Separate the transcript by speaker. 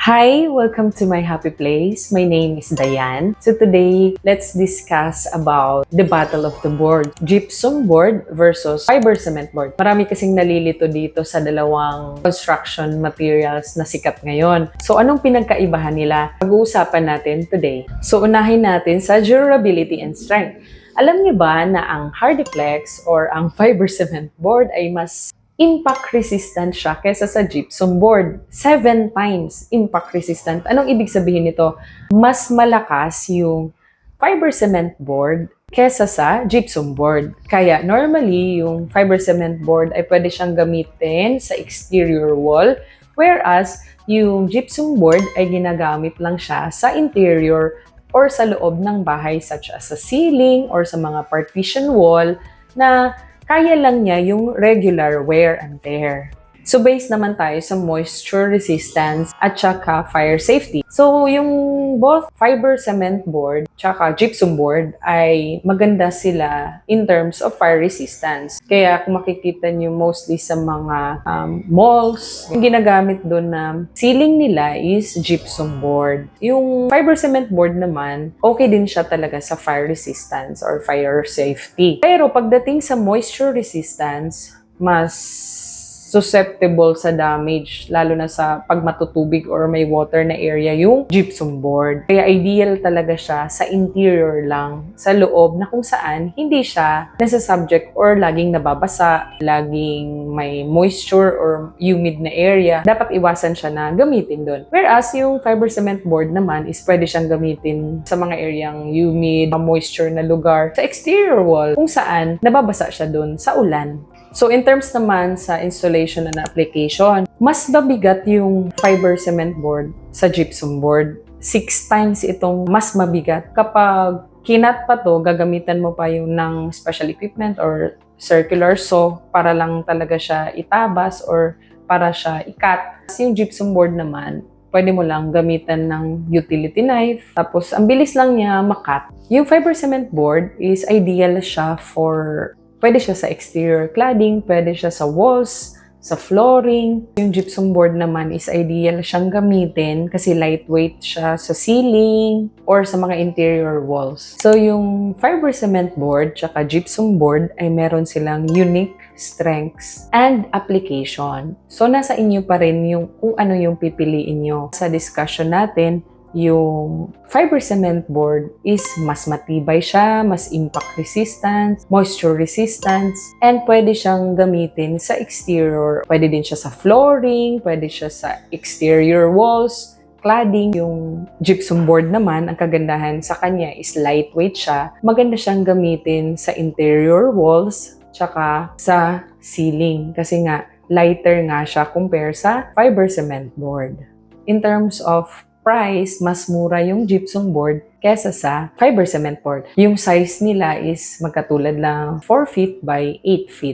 Speaker 1: Hi, welcome to my happy place. My name is Diane. So today, let's discuss about the battle of the board. Gypsum board versus fiber cement board. Marami kasing nalilito dito sa dalawang construction materials na sikat ngayon. So anong pinagkaibahan nila? Pag-uusapan natin today. So unahin natin sa durability and strength. Alam niyo ba na ang HARDIFLEX or ang fiber cement board ay mas impact resistant siya kesa sa gypsum board. 7 times impact resistant. Anong ibig sabihin nito? Mas malakas yung fiber cement board kesa sa gypsum board. Kaya normally yung fiber cement board ay pwede siyang gamitin sa exterior wall, whereas yung gypsum board ay ginagamit lang siya sa interior or sa loob ng bahay, such as sa ceiling or sa mga partition wall na kaya lang niya yung regular wear and tear. So based naman tayo sa moisture resistance at saka fire safety. So yung both fiber cement board tsaka gypsum board ay maganda sila in terms of fire resistance. Kaya kung makikita nyo mostly sa mga malls, yung ginagamit doon na ceiling nila is gypsum board. Yung fiber cement board naman, okay din siya talaga sa fire resistance or fire safety. Pero pagdating sa moisture resistance, mas susceptible sa damage, lalo na sa pag matutubig or may water na area yung gypsum board. Kaya ideal talaga siya sa interior lang, sa loob na kung saan hindi siya nasa-subject or laging nababasa, laging may moisture or humid na area. Dapat iwasan siya na gamitin doon. Whereas yung fiber cement board naman is pwede siyang gamitin sa mga areang humid, moisture na lugar, sa exterior wall kung saan nababasa siya doon sa ulan. So in terms naman sa installation and application, mas mabigat yung fiber cement board sa gypsum board. 6 times itong mas mabigat. Kapag kinat pa to, gagamitan mo pa yung ng special equipment or circular saw para lang talaga siya itabas or para siya ikat. Yung gypsum board naman, pwede mo lang gamitan ng utility knife. Tapos ang bilis lang niya makat. Yung fiber cement board is ideal siya for pwede siya sa exterior cladding, pwede siya sa walls, sa flooring. Yung gypsum board naman is ideal siyang gamitin kasi lightweight siya sa ceiling or sa mga interior walls. So yung fiber cement board tsaka gypsum board ay meron silang unique strengths and application. So nasa inyo pa rin yung kung ano yung pipiliin nyo. Sa discussion natin, yung fiber cement board is mas matibay siya, mas impact resistant, moisture resistant, and pwede siyang gamitin sa exterior. Pwede din siya sa flooring, pwede siya sa exterior walls, cladding. Yung gypsum board naman, ang kagandahan sa kanya is lightweight siya. Maganda siyang gamitin sa interior walls, tsaka sa ceiling. Kasi nga, lighter nga siya compare sa fiber cement board. In terms of price, mas mura yung gypsum board kesa sa fiber cement board. Yung size nila is magkatulad lang 4 feet by 8 feet.